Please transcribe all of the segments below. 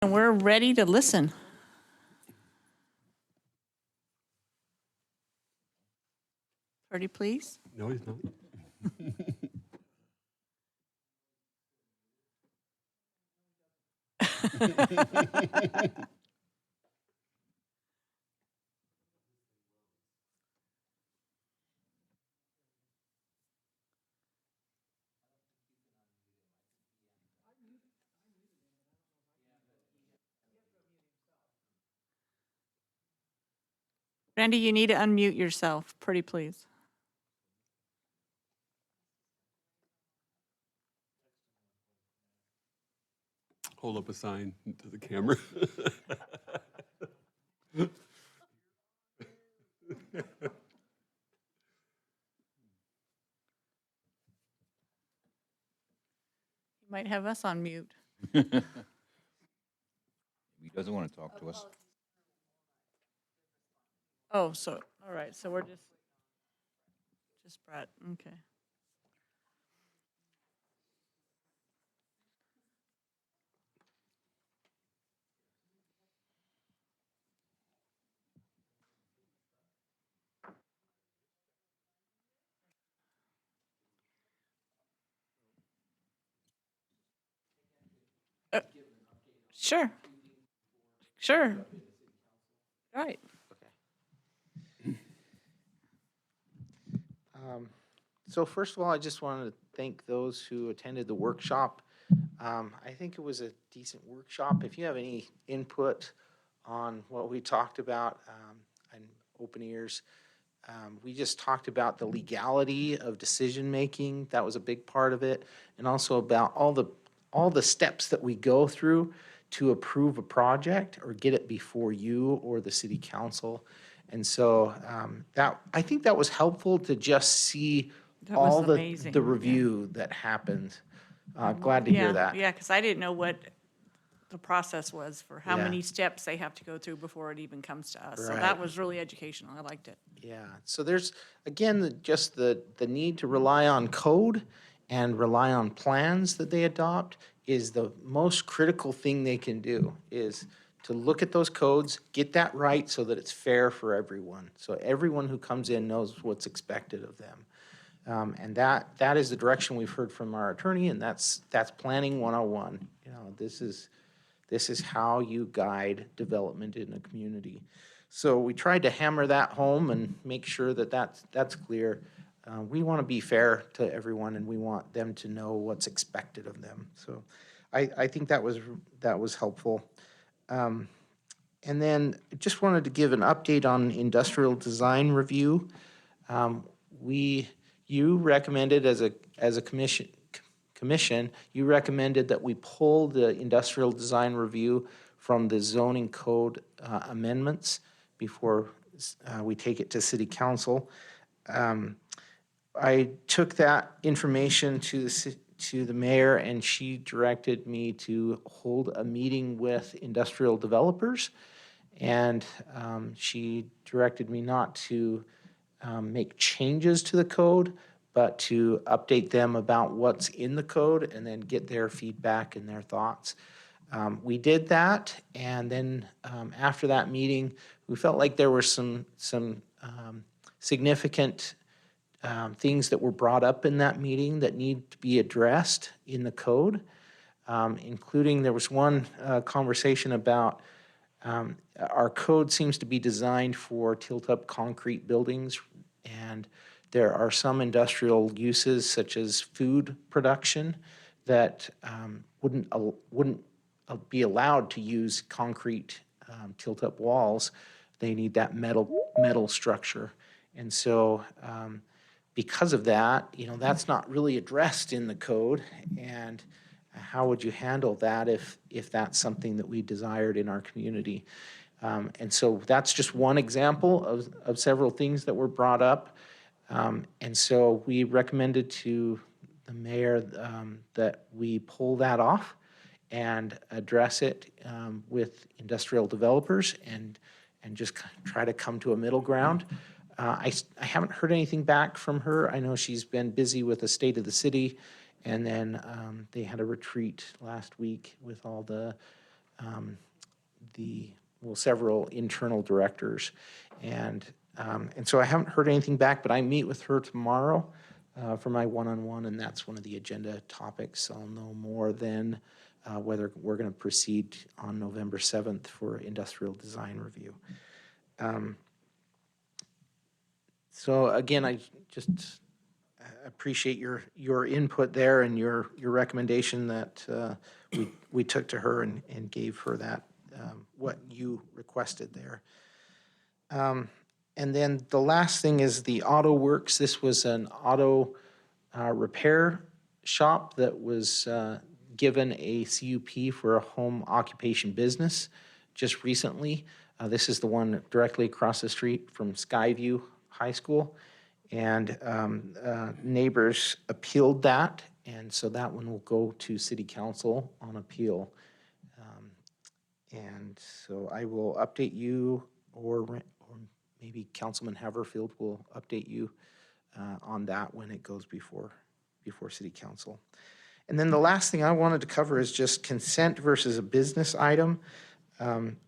And we're ready to listen. Ready, please? No, he's not. Randy, you need to unmute yourself, pretty please. Hold up a sign to the camera. You might have us on mute. He doesn't want to talk to us. Oh, so, all right, so we're just Brett, okay. Sure. Sure. Right. So first of all, I just wanted to thank those who attended the workshop. I think it was a decent workshop. If you have any input on what we talked about, I'm open ears. We just talked about the legality of decision-making. That was a big part of it. And also about all the steps that we go through to approve a project or get it before you or the city council. And so I think that was helpful to just see That was all amazing, the yeah. review that happened. Glad to hear that. Yeah, because I didn't know what the process was for how Yeah. many steps they have to go through before it even comes to us. So Right. that was really educational. I liked it. Yeah, so there's, again, just the need to rely on code and rely on plans that they adopt is the most critical thing they can do, is to look at those codes, get that right so that it's fair for everyone. So everyone who comes in knows what's expected of them. And that is the direction we've heard from our attorney, and that's planning 101. You know, this is how you guide development in a community. So we tried to hammer that home and make sure that that's clear. We want to be fair to everyone, and we want them to know what's expected of them. So I think that was helpful. And then just wanted to give an update on industrial design review. You recommended as a commission, you recommended that we pull the industrial design review from the zoning code amendments before we take it to city council. I took that information to the mayor, and she directed me to hold a meeting with industrial developers. And she directed me not to make changes to the code, but to update them about what's in the code and then get their feedback and their thoughts. We did that, and then after that meeting, we felt like there were some significant things that were brought up in that meeting that need to be addressed in the code, including there was one conversation about our code seems to be designed for tilt-up concrete buildings, and there are some industrial uses such as food production that wouldn't be allowed to use concrete tilt-up walls. They need that metal structure. And so because of that, you know, that's not really addressed in the code. And how would you handle that if that's something that we desired in our community? And so that's just one example of several things that were brought up. And so we recommended to the mayor that we pull that off and address it with industrial developers and just try to come to a middle ground. I haven't heard anything back from her. I know she's been busy with the state of the city, and then they had a retreat last week with all the several internal directors. And so I haven't heard anything back, but I meet with her tomorrow for my one-on-one, and that's one of the agenda topics. I'll know more then whether we're going to proceed on November 7th for industrial design review. So again, I just appreciate your input there and your recommendation that we took to her and gave her that, what you requested there. And then the last thing is the Auto Works. This was an auto repair shop that was given a CUP for a home occupation business just recently. This is the one directly across the street from Skyview High School. And neighbors appealed that, and so that one will go to City Council on appeal. And so I will update you, or maybe Councilman Haverfield will update you on that when it goes before City Council. And then the last thing I wanted to cover is just consent versus a business item.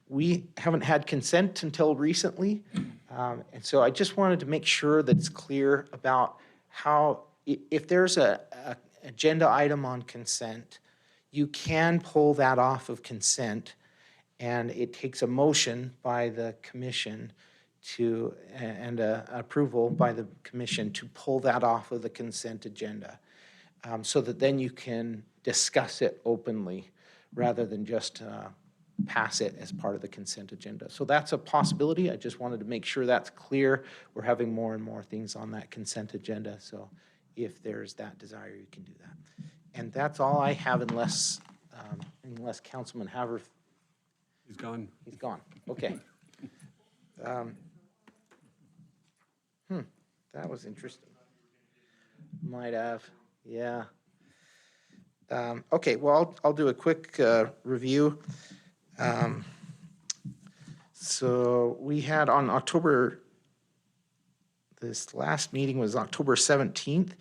We haven't had consent until recently, and so I just wanted to make sure that it's clear about how, if there's a agenda item on consent, you can pull that off of consent, and it takes a motion by the commission to, and approval by the commission to pull that off of the consent agenda, so that then you can discuss it openly rather than just pass it as part of the consent agenda. So that's a possibility. I just wanted to make sure that's clear. We're having more and more things on that consent agenda, so if there's that desire, you can do that. And that's all I have, unless Councilman Haver. He's gone. He's gone. Okay. That was interesting. Might have, yeah. Okay, well, I'll do a quick review. So we had on this last meeting was October 17th.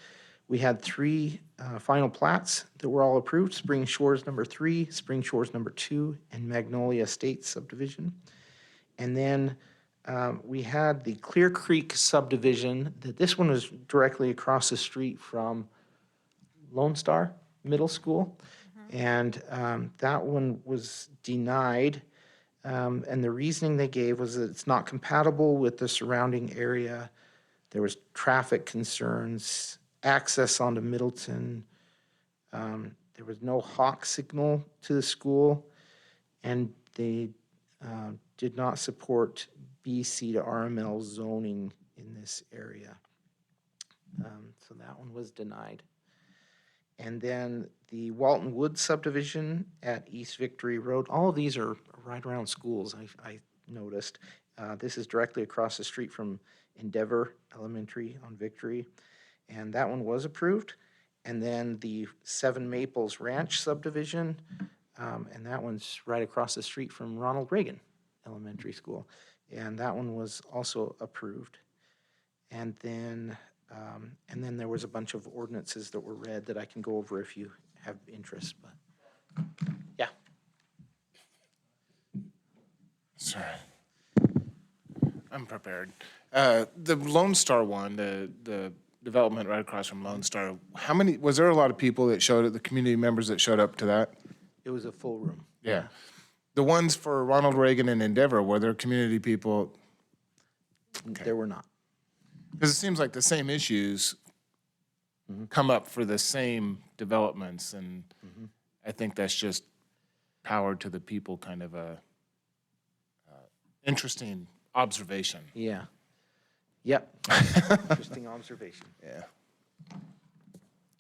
We had 3 final plats that were all approved: Spring Shores number 3, Spring Shores number 2, and Magnolia Estates subdivision. And then we had the Clear Creek subdivision. This one was directly across the street from Lone Star Middle School. And that one was denied. And the reasoning they gave was that it's not compatible with the surrounding area. There was traffic concerns, access onto Middleton. There was no hawk signal to the school, and they did not support BC to RML zoning in this area. So that one was denied. And then the Walton Woods subdivision at East Victory Road. All of these are right around schools, I noticed. This is directly across the street from Endeavor Elementary on Victory. And that one was approved. And then the Seven Maples Ranch subdivision, and that one's right across the street from Ronald Reagan Elementary School. And that one was also approved. And then there was a bunch of ordinances that were read that I can go over if you have interest, but yeah. Sorry. I'm prepared. The Lone Star one, the development right across from Lone Star, was there a lot of people that showed up, the community members that showed up to that? It was a full room. Yeah. The ones for Ronald Reagan and Endeavor, were there community people? There were not. Because it seems like the same issues come up for the same developments, and I think that's just power to the people, kind of a interesting observation. Yeah. Yep. Interesting observation. Yeah.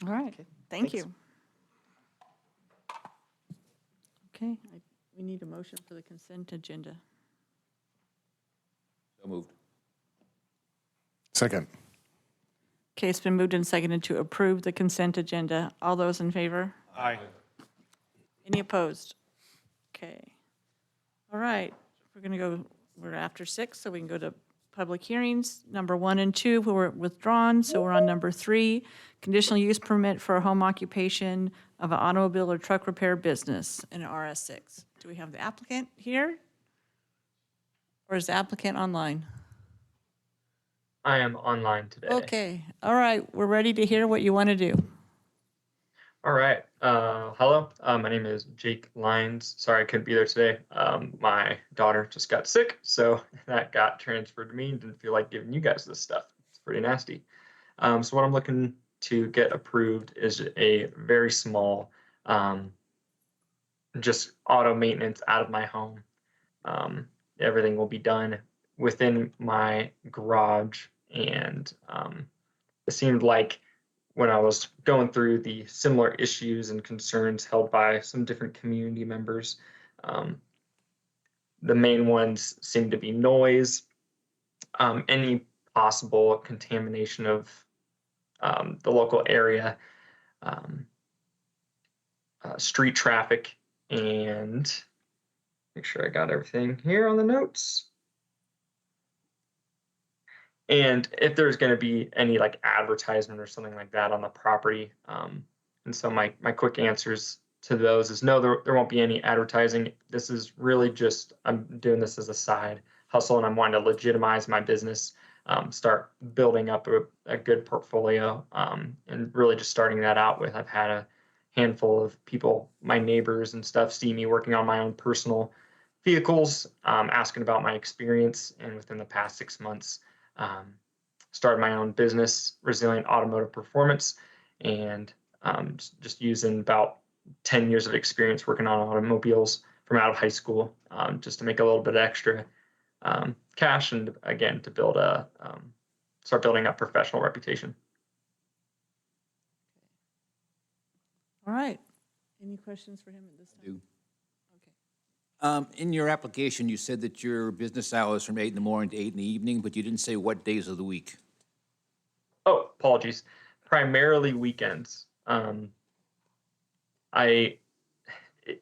All right, thank thanks. you. Okay, we need a motion for the consent agenda. So moved. Second. Okay, it's been moved and seconded to approve the consent agenda. All those in favor? Aye. Any opposed? Okay. All right, we're after 6, so we can go to public hearings. Number 1 and 2 were withdrawn, so we're on number 3, conditional use permit for a home occupation of an automobile or truck repair business in RS6. Do we have the applicant here? Or is the applicant online? I am online today. Okay, all right, we're ready to hear what you want to do. All right. Hello. My name is Jake Lyons. Sorry I couldn't be there today. My daughter just got sick, so that got transferred to me. Didn't feel like giving you guys this stuff. It's pretty nasty. So what I'm looking to get approved is a very small, just auto maintenance out of my home. Everything will be done within my garage, and it seemed like when I was going through the similar issues and concerns held by some different community members, the main ones seem to be noise, any possible contamination of the local area, street traffic, and make sure I got everything here on the notes. And if there's going to be any like advertisement or something like that on the property. And so my quick answers to those is no, there won't be any advertising. This is really just, I'm doing this as a side hustle, and I'm wanting to legitimize my business, start building up a good portfolio, and really just starting that out with, I've had a handful of people, my neighbors and stuff, see me working on my own personal vehicles, asking about my experience. And within the past 6 months, started my own business, Resilient Automotive Performance, and just using about 10 years of experience working on automobiles from out of high school, just to make a little bit extra cash, and again to build start building up professional reputation. All right. Any questions for him at this time? do. Okay. In your application, you said that your business hours from 8 in the morning to 8 in the evening, but you didn't say what days of the week. Oh, apologies. Primarily weekends.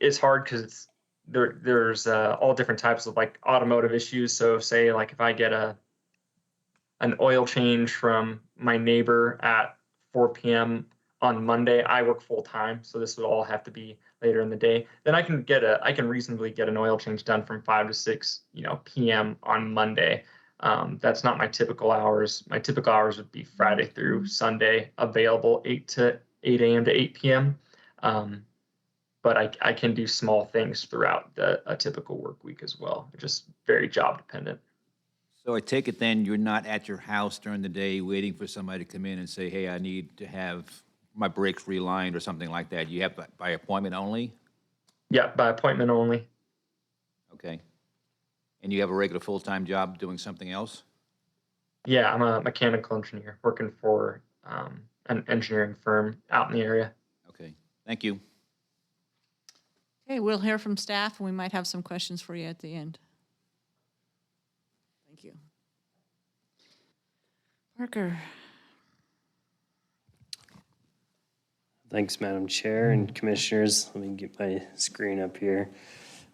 It's hard because there's all different types of like automotive issues. So say like if I get an oil change from my neighbor at 4 p.m. on Monday, I work full time. So this would all have to be later in the day. Then I can reasonably get an oil change done from 5 to 6, p.m. on Monday. That's not my typical hours. My typical hours would be Friday through Sunday, available 8 a.m. to 8 p.m. But I can do small things throughout a typical work week as well. Just very job dependent. So I take it then you're not at your house during the day waiting for somebody to come in and say, hey, I need to have my brakes relined or something like that. You have by appointment only? Yeah, by appointment only. Okay. And you have a regular full-time job doing something else? Yeah, I'm a mechanical engineer working for an engineering firm out in the area. Okay, thank you. Okay, we'll hear from staff, and we might have some questions for you at the end. Thank you. Parker. Thanks, Madam Chair and Commissioners. Let me get my screen up here.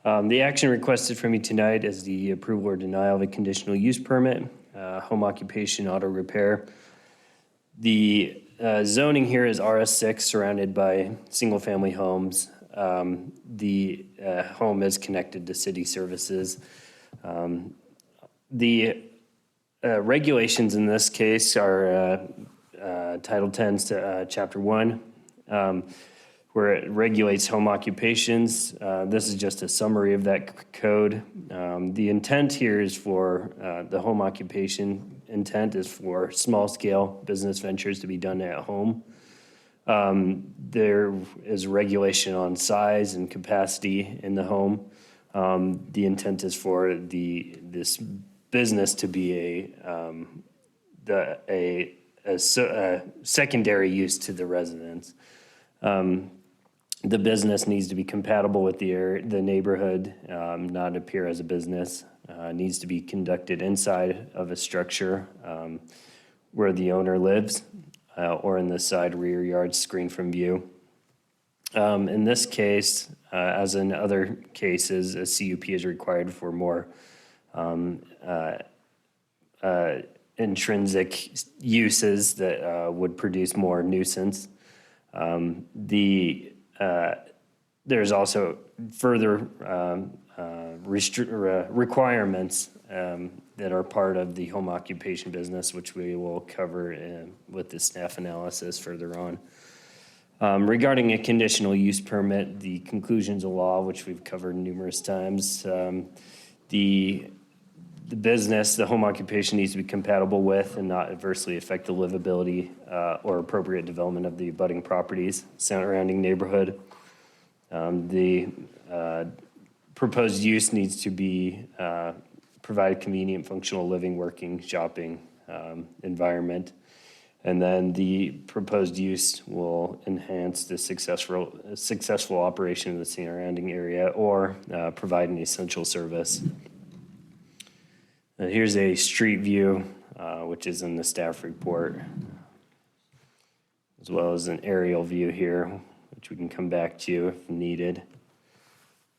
The action requested from you tonight is the approval or denial of a conditional use permit, home occupation auto repair. The zoning here is RS6, surrounded by single-family homes. The home is connected to city services. The regulations in this case are Title 10, Chapter 1, where it regulates home occupations. This is just a summary of that code. The intent here is for the home occupation intent is for small-scale business ventures to be done at home. There is regulation on size and capacity in the home. The intent is for this business to be a secondary use to the residents. The business needs to be compatible with the neighborhood, not appear as a business. Needs to be conducted inside of a structure where the owner lives, or in the side rear yard screened from view. In this case, as in other cases, a CUP is required for more intrinsic uses that would produce more nuisance. There's also further requirements that are part of the home occupation business, which we will cover with the staff analysis further on. Regarding a conditional use permit, the conclusions of law, which we've covered numerous times, the business, the home occupation needs to be compatible with and not adversely affect the livability or appropriate development of the abutting properties surrounding neighborhood. The proposed use needs to be provide convenient, functional living, working, shopping environment. And then the proposed use will enhance the successful operation of the surrounding area or provide an essential service. And here's a street view, which is in the staff report, as well as an aerial view here, which we can come back to if needed.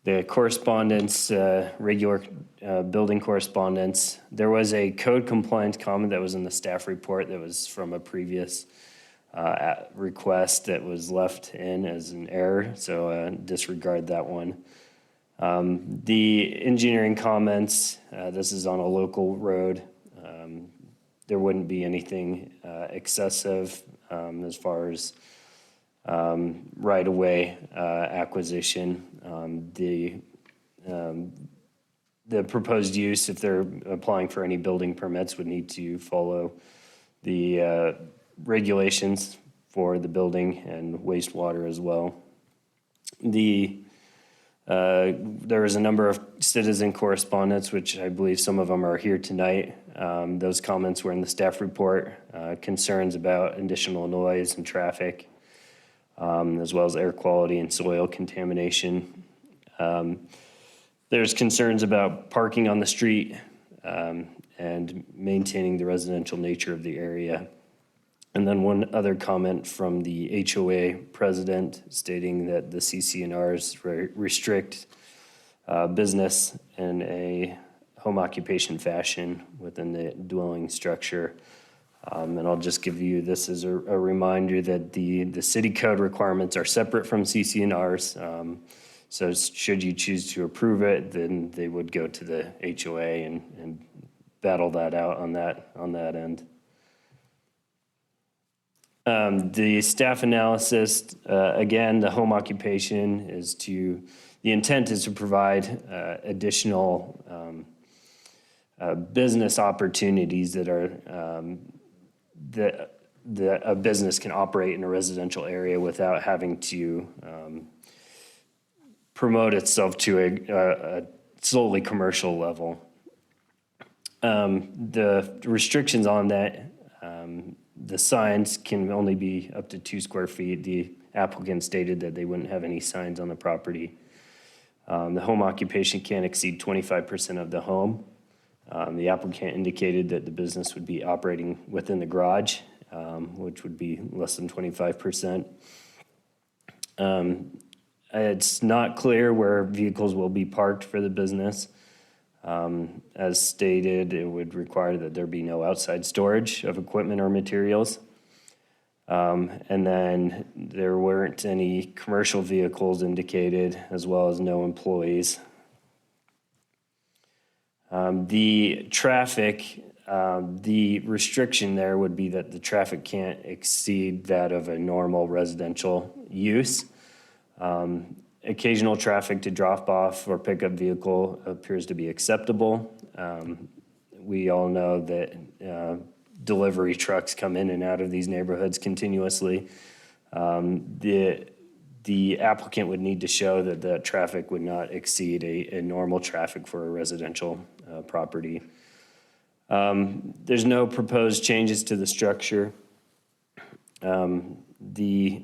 The correspondence, regular building correspondence, there was a code compliance comment that was in the staff report that was from a previous request that was left in as an error, so disregard that one. The engineering comments, this is on a local road. There wouldn't be anything excessive as far as right-of-way acquisition. The proposed use, if they're applying for any building permits, would need to follow the regulations for the building and wastewater as well. There was a number of citizen correspondence, which I believe some of them are here tonight. Those comments were in the staff report, concerns about additional noise and traffic, as well as air quality and soil contamination. There's concerns about parking on the street and maintaining the residential nature of the area. And then one other comment from the HOA president stating that the CC&Rs restrict business in a home occupation fashion within the dwelling structure. And I'll just give you this as a reminder that the city code requirements are separate from CC&Rs. So should you choose to approve it, then they would go to the HOA and battle that out on that end. The staff analysis, again, the home occupation the intent is to provide additional business opportunities that are that a business can operate in a residential area without having to promote itself to a solely commercial level. The restrictions on that, the signs can only be up to 2 square feet. The applicant stated that they wouldn't have any signs on the property. The home occupation can't exceed 25% of the home. The applicant indicated that the business would be operating within the garage, which would be less than 25%. It's not clear where vehicles will be parked for the business. As stated, it would require that there be no outside storage of equipment or materials. And then there weren't any commercial vehicles indicated, as well as no employees. The traffic, the restriction there would be that the traffic can't exceed that of a normal residential use. Occasional traffic to drop off or pick up vehicle appears to be acceptable. We all know that delivery trucks come in and out of these neighborhoods continuously. The applicant would need to show that the traffic would not exceed a normal traffic for a residential property. There's no proposed changes to the structure. The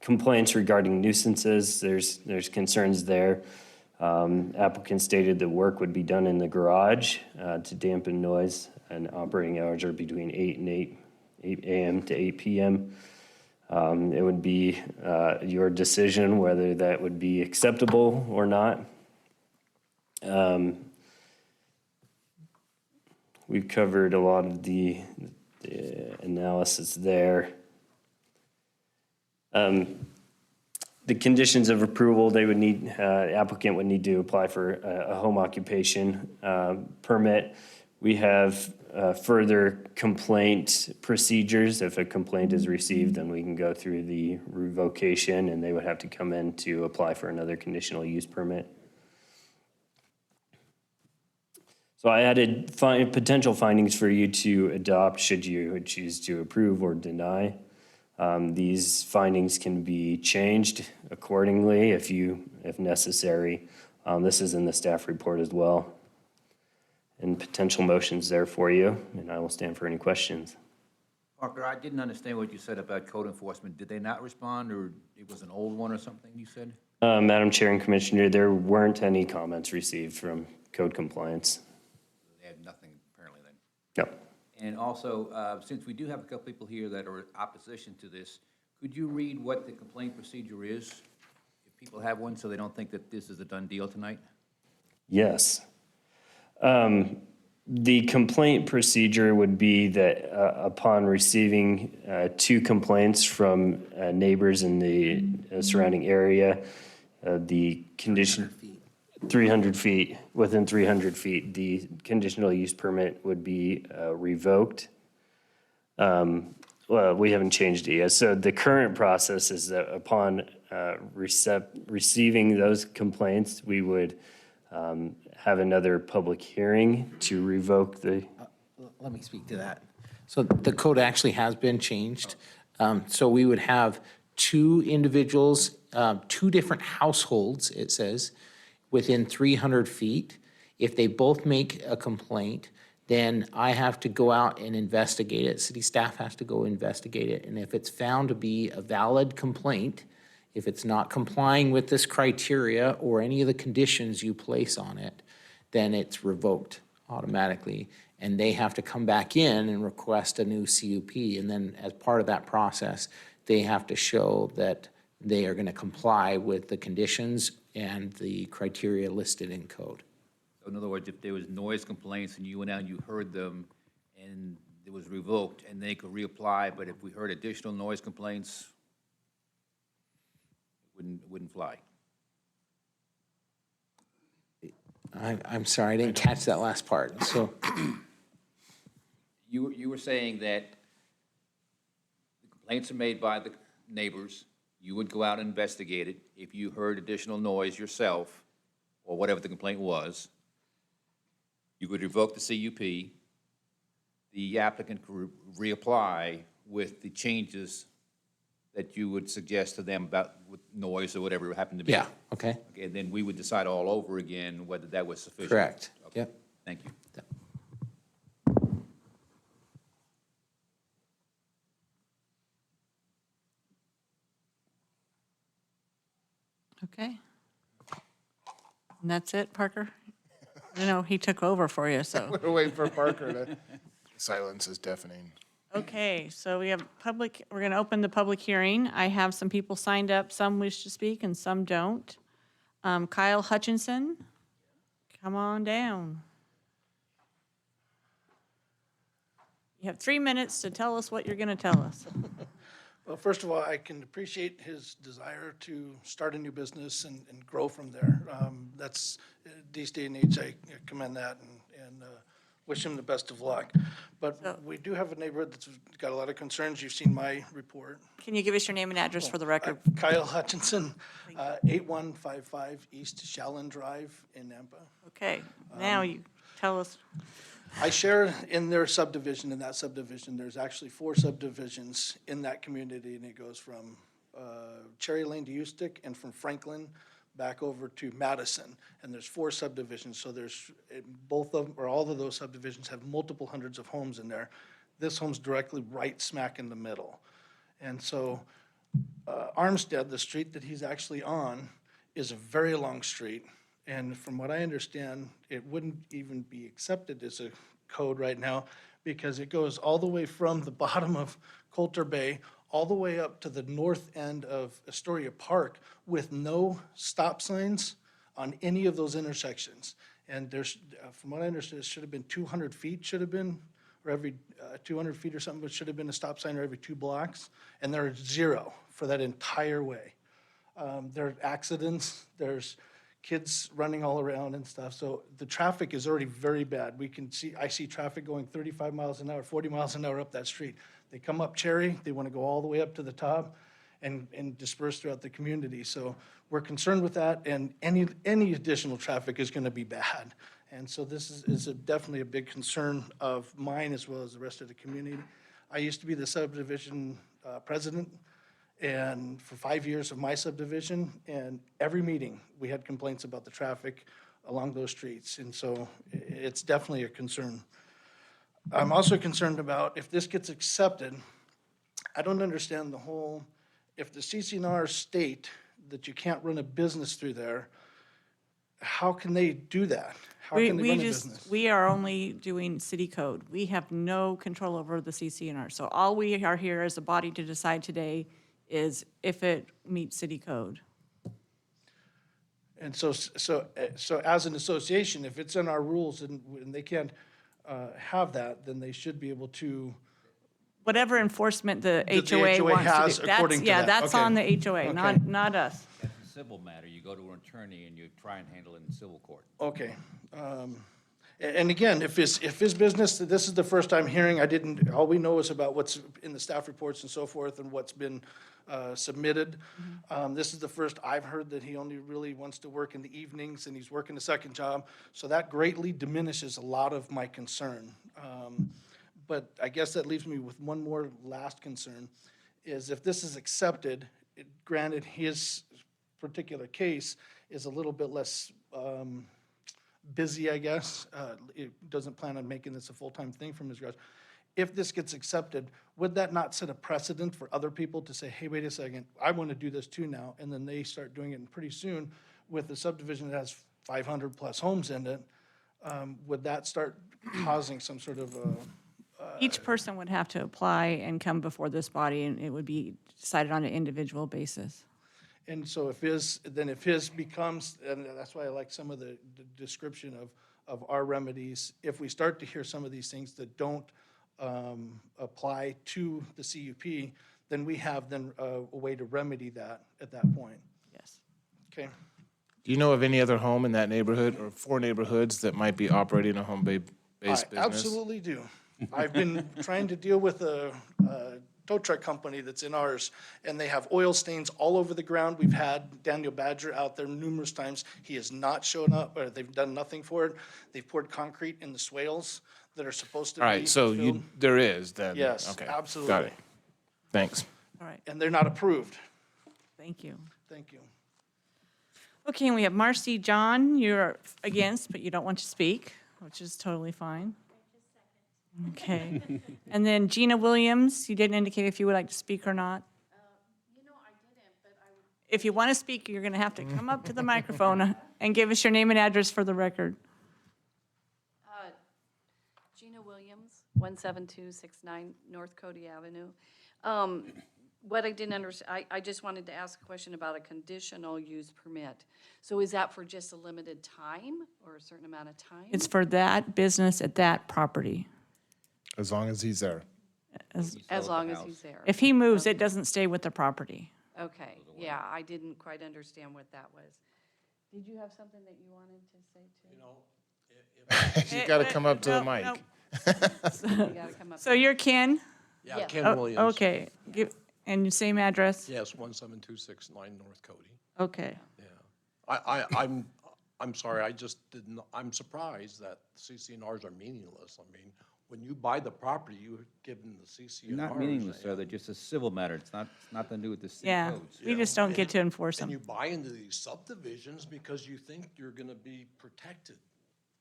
complaints regarding nuisances, there's concerns there. Applicant stated that work would be done in the garage to dampen noise, and operating hours are between 8 a.m. to 8 p.m. It would be your decision whether that would be acceptable or not. we've covered a lot of the analysis there. The conditions of approval, they would need, applicant would need to apply for a home occupation permit. We have further complaint procedures. If a complaint is received, then we can go through the revocation, and they would have to come in to apply for another conditional use permit. So I added potential findings for you to adopt should you choose to approve or deny. These findings can be changed accordingly if necessary. This is in the staff report as well. And potential motions there for you, and I will stand for any questions. Parker, I didn't understand what you said about code enforcement. Did they not respond, or it was an old one or something you said? Madam Chair and Commissioner, there weren't any comments received from code compliance. They had nothing apparently then. No. And also, since we do have a couple people here that are in opposition to this, could you read what the complaint procedure is? If people have one, so they don't think that this is a done deal tonight? Yes. The complaint procedure would be that upon receiving 2 complaints from neighbors in the surrounding area, the condition 300 feet, within 300 feet, the conditional use permit would be revoked. Well, we haven't changed it yet. So the current process is that upon receiving those complaints, we would have another public hearing to revoke the. Let me speak to that. So the code actually has been changed. So we would have 2 individuals, 2 different households, it says, within 300 feet. If they both make a complaint, then I have to go out and investigate it. City staff has to go investigate it. And if it's found to be a valid complaint, if it's not complying with this criteria or any of the conditions you place on it, then it's revoked automatically. And they have to come back in and request a new CUP. And then as part of that process, they have to show that they are going to comply with the conditions and the criteria listed in code. So in other words, if there was noise complaints and you went out and you heard them and it was revoked, and they could reapply, but if we heard additional noise complaints, it wouldn't fly. I'm sorry, I didn't catch that last part. So You were saying that the complaints are made by the neighbors, you would go out and investigate it. If you heard additional noise yourself, or whatever the complaint was, you would revoke the CUP. The applicant could reapply with the changes that you would suggest to them about with noise or whatever it happened to be. yeah, okay, Okay, and then we would decide all over again whether that was sufficient. correct. Okay, Yep. thank you. Okay. And that's it, Parker? I know he took over for you, so. We're waiting for Parker to. Silence is deafening. Okay, so we have we're going to open the public hearing. I have some people signed up. Some wish to speak and some don't. Kyle Hutchinson, come on down. You have 3 minutes to tell us what you're going to tell us. Well, first of all, I can appreciate his desire to start a new business and grow from there. That's, these day and age, I commend that and wish him the best of luck. But we do have a neighborhood that's got a lot of concerns. You've seen my report. Can you give us your name and address for the record? Kyle Hutchinson, 8155 East Shallon Drive in Nampa. Okay, now you tell us. I share in their subdivision. In that subdivision, there's actually 4 subdivisions in that community, and it goes from Cherry Lane to Eustic and from Franklin back over to Madison. And there's 4 subdivisions, so there's both of them, or all of those subdivisions have multiple hundreds of homes in there. This home's directly right smack in the middle. And so Armstead, the street that he's actually on, is a very long street. And from what I understand, it wouldn't even be accepted as a code right now because it goes all the way from the bottom of Coulter Bay all the way up to the north end of Astoria Park with no stop signs on any of those intersections. And there's, from what I understand, it should have been 200 feet, should have been, or every 200 feet or something, but should have been a stop sign every 2 blocks. And there's 0 for that entire way. There are accidents, there's kids running all around and stuff. So the traffic is already very bad. I see traffic going 35 miles an hour, 40 miles an hour up that street. They come up Cherry, they want to go all the way up to the top and disperse throughout the community. So we're concerned with that, and any additional traffic is going to be bad. And so this is definitely a big concern of mine as well as the rest of the community. I used to be the subdivision president, and for 5 years of my subdivision, and every meeting, we had complaints about the traffic along those streets. And so it's definitely a concern. I'm also concerned about if this gets accepted, I don't understand the whole, if the CCNR state that you can't run a business through there, how can they do that? How can they run a business? We are only doing city code. We have no control over the CCNR. So all we are here as a body to decide today is if it meets city code. And so as an association, if it's in our rules and they can't have that, then they should be able to. Whatever enforcement the That the HOA HOA wants has to do. That's, according to yeah, that. that's Okay. on the HOA, not us. That's a civil matter. You go to an attorney and you try and handle it in civil court. Okay. And again, if his business, this is the first time hearing, all we know is about what's in the staff reports and so forth and what's been submitted. This is the first I've heard that he only really wants to work in the evenings and he's working a second job. So that greatly diminishes a lot of my concern. But I guess that leaves me with one more last concern, is if this is accepted, granted his particular case is a little bit less busy, I guess. It doesn't plan on making this a full-time thing from his garage. If this gets accepted, would that not set a precedent for other people to say, hey, wait a second, I want to do this too now, and then they start doing it, and pretty soon, with a subdivision that has 500-plus homes in it, would that start causing some sort of Each person would have to apply and come before this body, and it would be decided on an individual basis. And so if his becomes, and that's why I like some of the description of our remedies, if we start to hear some of these things that don't apply to the CUP, then we have a way to remedy that at that point. Yes. Okay? Do you know of any other home in that neighborhood or 4 neighborhoods that might be operating a home-based I business? absolutely do. I've been trying to deal with a tow truck company that's in ours, and they have oil stains all over the ground. We've had Daniel Badger out there numerous times. He has not shown up, or they've done nothing for it. They've poured concrete in the swales that are supposed to be All right, so filled. there is then? Yes, Okay, absolutely. got it. Thanks. All right, And they're not approved. thank you. Thank you. Okay, and we have Marcy John, you're against, but you don't want to speak, which is totally fine. Okay. And then Gina Williams, you didn't indicate if you would like to speak or not. If you want to speak, you're going to have to come up to the microphone and give us your name and address for the record. Gina Williams, 17269 North Cody Avenue. What I didn't understand, I just wanted to ask a question about a conditional use permit. So is that for just a limited time or a certain amount of time? It's for that business at that property. As long as he's there. As long as he's there? If he moves, it doesn't stay with the property. Okay, yeah, I didn't quite understand what that was. Did you have something that you wanted to say too? You got to come up to the No, mic. no. You gotta come up. So you're Ken? Yeah, Yeah. Ken Oh, Williams. okay. And your same address? Yes, 17269 North Cody. Okay. Yeah. I'm sorry, I just didn't, I'm surprised that CCNRs are meaningless. I mean, when you buy the property, you give them the CCNRs. They're not meaningless, sir. They're just a civil matter. It's nothing to do with the city Yeah, codes. we just don't get to enforce And them. you buy into these subdivisions because you think you're gonna be protected,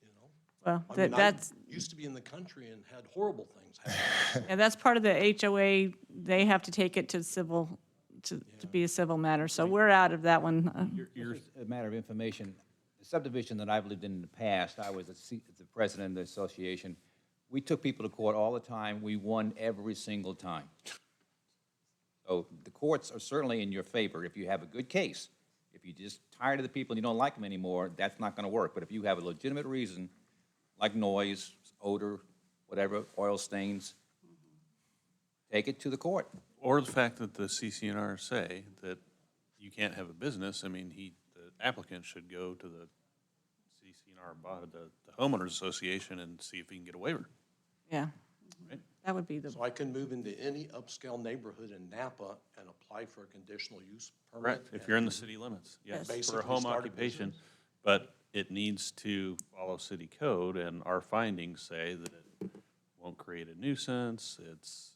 you know? Well, I mean, I that's, used to be in the country and had horrible things happen. yeah, that's part of the HOA. They have to take it to civil, to be a civil matter. So we're out of that one. Just a matter of information, the subdivision that I've lived in the past, I was the president of the association. We took people to court all the time. We won every single time. So the courts are certainly in your favor if you have a good case. If If you're just tired of the people and you don't like them anymore, that's not gonna work. But if you have a legitimate reason, like noise, odor, whatever, oil stains, take it to the court. Or the fact that the CCNR say that you can't have a business, I mean, the applicant should go to the CCNR, the homeowners association and see if he can get a waiver. Yeah, Right. that would be the, So I can move into any upscale neighborhood in Napa and apply for a conditional use permit? Correct, if you're in the city limits, yes, Yes. for a Basically home start a occupation. business. But it needs to follow city code, and our findings say that it won't create a nuisance, it's,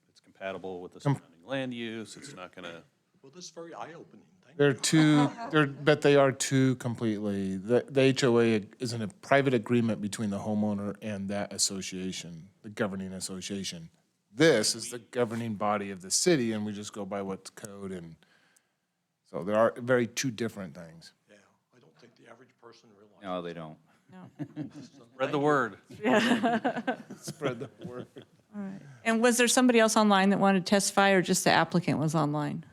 it's compatible with the surrounding land use, it's not gonna, Well, this is very eye-opening. Thank you. They're two, but they are two completely, the HOA is in a private agreement between the homeowner and that association, the governing association. This is the governing body of the city, and we just go by what's code, and so there are very two different things. Yeah, I don't think the average person realizes. No, they don't. no. spread the word. Spread the word. All right. And was there somebody else online that wanted to testify, or just the applicant was online?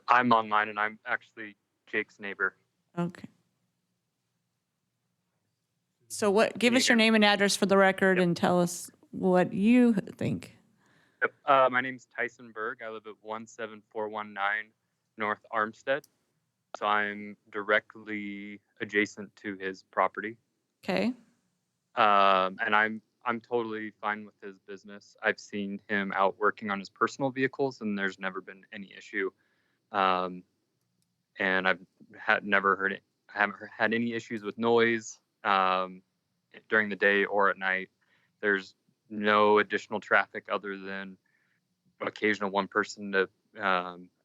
I'm online, and I'm actually Jake's neighbor. Okay. So what, give us your name and address for the record and tell us what you think. My name's Tyson Berg. I live at 17419 North Armstead. So I'm directly adjacent to his property. Okay, And I'm totally fine with his business. I've seen him out working on his personal vehicles, and there's never been any issue. And I've never heard it. I haven't had any issues with noise during the day or at night. There's no additional traffic other than occasional one person to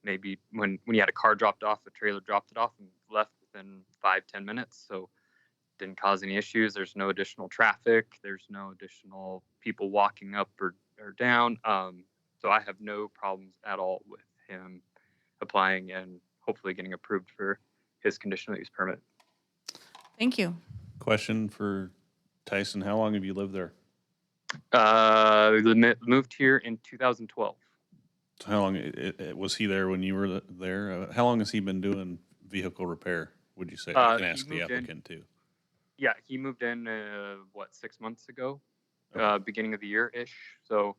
maybe when you had a car dropped off, a trailer dropped it off and left within 5-10 minutes. So didn't cause any issues. There's no additional traffic. There's no additional people walking up or down. So I have no problems at all with him applying and hopefully getting approved for his conditional use permit. thank you. Question for Tyson, how long have you lived there? Moved here in 2012. So how long, was he there when you were there? How long has he been doing vehicle repair, would you say? I can He ask the moved in- applicant too. Yeah, he moved in 6 months ago, beginning of the year-ish. So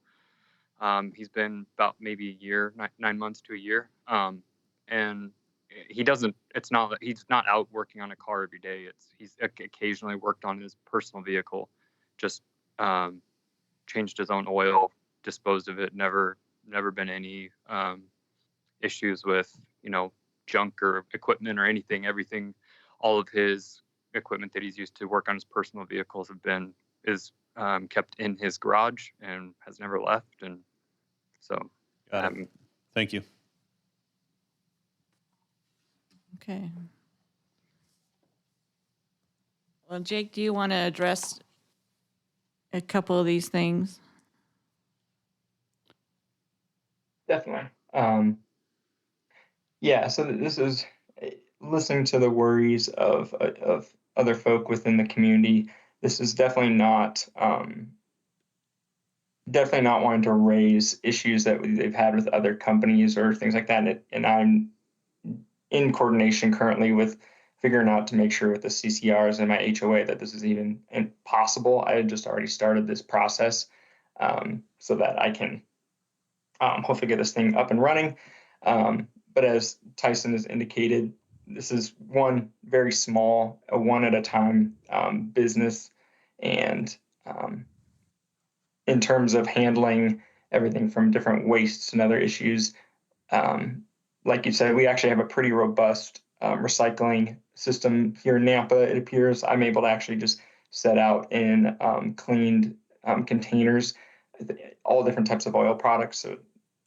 he's been about maybe a year, 9 months to a year. And he doesn't. It's not that he's not out working on a car every day. He's occasionally worked on his personal vehicle, just changed his own oil, disposed of it. Never been any issues with junk or equipment or anything. Everything, all of his equipment that he's used to work on his personal vehicles is kept in his garage and has never left. And so, Got it. Thank you. Okay. Well, Jake, do you want to address a couple of these things? definitely. Yeah, so this is listening to the worries of other folk within the community. This is definitely not wanting to raise issues that they've had with other companies or things like that. And I'm in coordination currently with figuring out to make sure with the CCRs and my HOA that this is even possible. I had just already started this process so that I can hopefully get this thing up and running. But as Tyson has indicated, this is one very small, a one at a time business. And in terms of handling everything from different wastes and other issues, like you said, we actually have a pretty robust recycling system here in Nampa. It appears I'm able to actually just set out in cleaned containers, all different types of oil products. So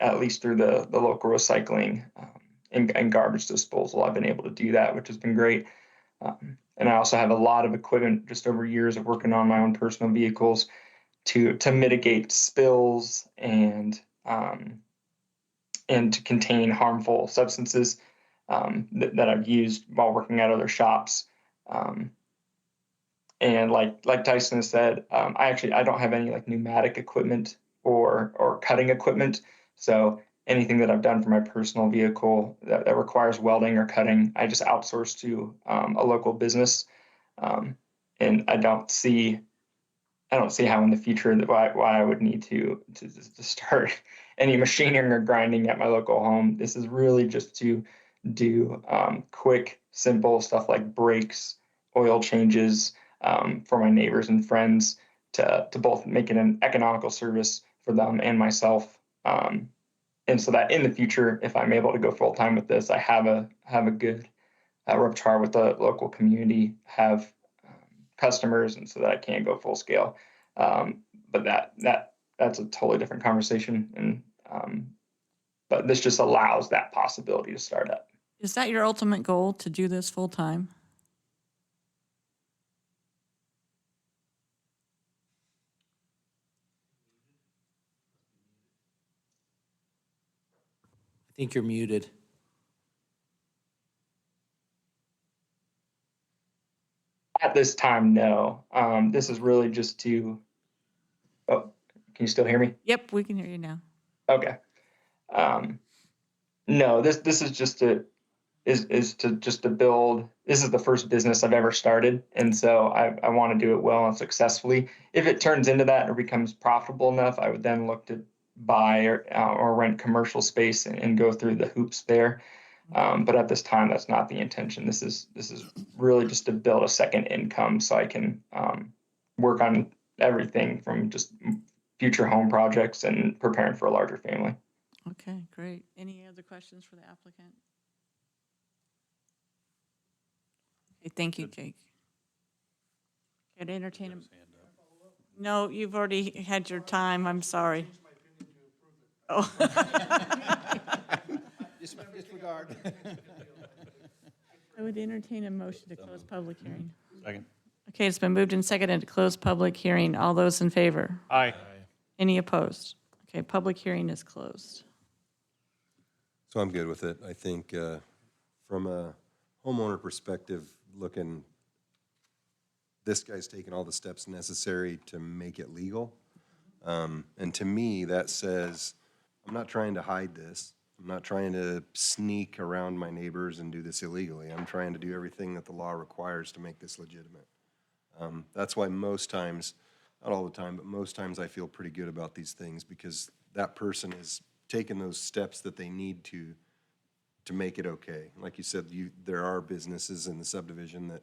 at least through the local recycling and garbage disposal, I've been able to do that, which has been great. And I also have a lot of equipment just over years of working on my own personal vehicles to mitigate spills and to contain harmful substances that I've used while working at other shops. And like Tyson has said, I don't have any like pneumatic equipment or cutting equipment. So anything that I've done for my personal vehicle that requires welding or cutting, I just outsource to a local business. And I don't see how in the future that why I would need to start any machining or grinding at my local home. This is really just to do quick, simple stuff like brakes, oil changes for my neighbors and friends to both make it an economical service for them and myself. And so that in the future, if I'm able to go full time with this, I have a good repertoire with the local community, have customers, and so that I can go full scale. But that's a totally different conversation, and but this just allows that possibility to start up. Is that your ultimate goal, to do this full-time? I think you're muted. At this time, no. This is really just to. Oh, can you still hear me? Yep, we can hear you now. Okay. No, this is just to build. This is the first business I've ever started, and so I want to do it well and successfully. If it turns into that or becomes profitable enough, I would then look to buy or rent commercial space and go through the hoops there. But at this time, that's not the intention. This is really just to build a second income so I can work on everything from just future home projects and preparing for a larger family. Okay, great. Any other questions for the applicant? Okay, thank you, Jake. I'd entertain him. No, you've already had your time. I'm sorry. Oh. Disregard. I would entertain a motion to close public hearing. Second. Okay, it's been moved and seconded to close public hearing. All those in favor? Aye. Any opposed? Okay, public hearing is closed. So I'm good with it. I think from a homeowner perspective, looking, this guy's taken all the steps necessary to make it legal. And to me, that says, I'm not trying to hide this. I'm not trying to sneak around my neighbors and do this illegally. I'm trying to do everything that the law requires to make this legitimate. That's why most times, not all the time, but most times I feel pretty good about these things because that person is taking those steps that they need to make it okay. Like you said, there are businesses in the subdivision that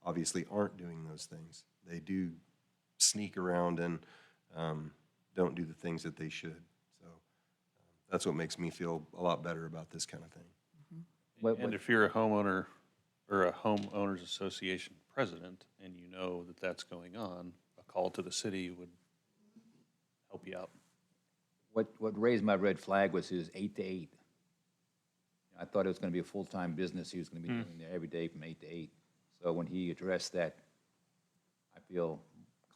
obviously aren't doing those things. They do sneak around and don't do the things that they should. So that's what makes me feel a lot better about this kind of thing. And if you're a homeowner or a homeowners association president and you know that that's going on, a call to the city would help you out. What raised my red flag was his 8 to 8. I thought it was going to be a full-time business. He was going to be doing there every day from 8 to 8. So when he addressed that, I feel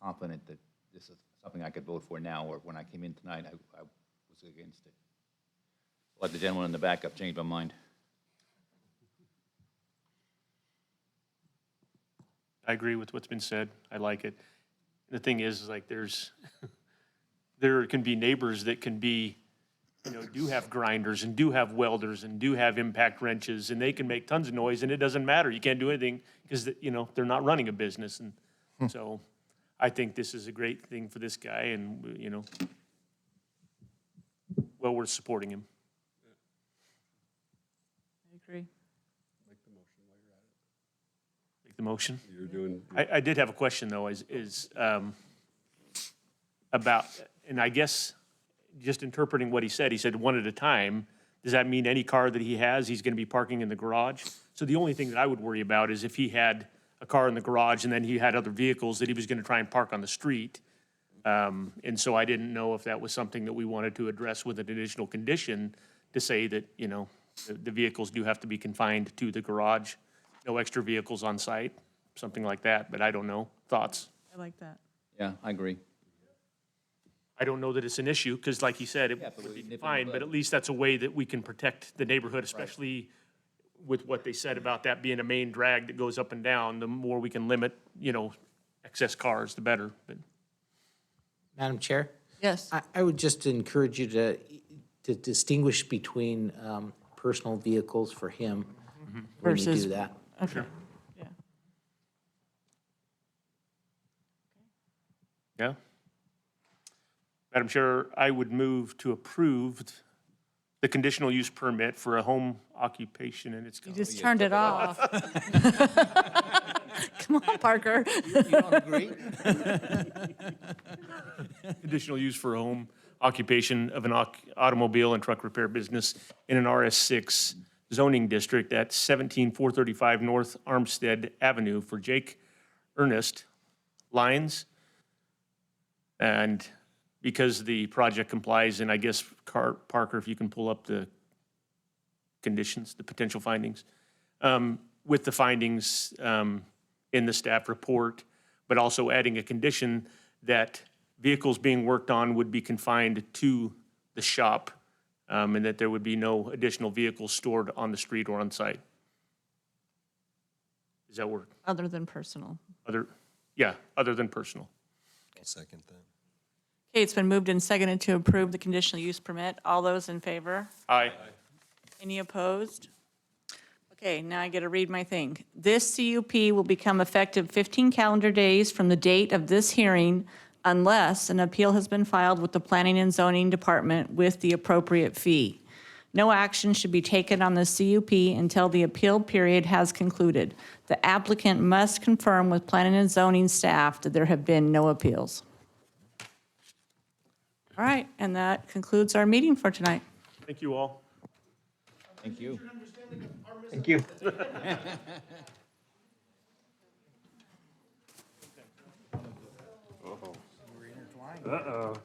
confident that this is something I could vote for now, or when I came in tonight, I was against it. Let the gentleman in the back up change my mind. I agree with what's been said. I like it. The thing is like there can be neighbors that can be, do have grinders and do have welders and do have impact wrenches, and they can make tons of noise, and it doesn't matter. You can't do anything because, they're not running a business. And so I think this is a great thing for this guy, and, well worth supporting him. I agree. Make the motion. You're doing. I did have a question, though, about, and I guess just interpreting what he said one at a time. Does that mean any car that he has, he's going to be parking in the garage? So the only thing that I would worry about is if he had a car in the garage and then he had other vehicles that he was going to try and park on the street. And so I didn't know if that was something that we wanted to address with an additional condition to say that, the vehicles do have to be confined to the garage, no extra vehicles on site, something like that, but I don't know. Thoughts? I like that. Yeah, I agree. I don't know that it's an issue, because like he said, it Yeah, but would be we nip it in the fine, but bud. at least that's a way that we can protect the neighborhood, especially with what they said about that being a main drag that goes up and down. The more we can limit, excess cars, the better. But Madam Chair? Yes. I would just encourage you to to distinguish between personal vehicles for him when you Versus- do that. Okay. Yeah. Yeah? Madam Chair, I would move to approve the conditional use permit for a home occupation and its. You just turned it off. Come on, Parker. You don't agree? Conditional use for a home occupation of an automobile and truck repair business in an RS6 zoning district at 17435 North Armstead Avenue for Jake Ernest Lyons. And because the project complies, and I guess Parker, if you can pull up the conditions, the potential findings, with the findings in the staff report, but also adding a condition that vehicles being worked on would be confined to the shop, and that there would be no additional vehicles stored on the street or on site. Does that work? Other than personal. Other than personal. I'll second that. Okay, it's been moved and seconded to approve the conditional use permit. All those in favor? Aye. Any opposed? Okay, now I get to read my thing. This CUP will become effective 15 calendar days from the date of this hearing unless an appeal has been filed with the Planning and Zoning Department with the appropriate fee. No action should be taken on the CUP until the appeal period has concluded. The applicant must confirm with Planning and Zoning staff that there have been no appeals. All right, and that concludes our meeting for tonight. Thank you all. Thank you. Thank you. Uh-oh.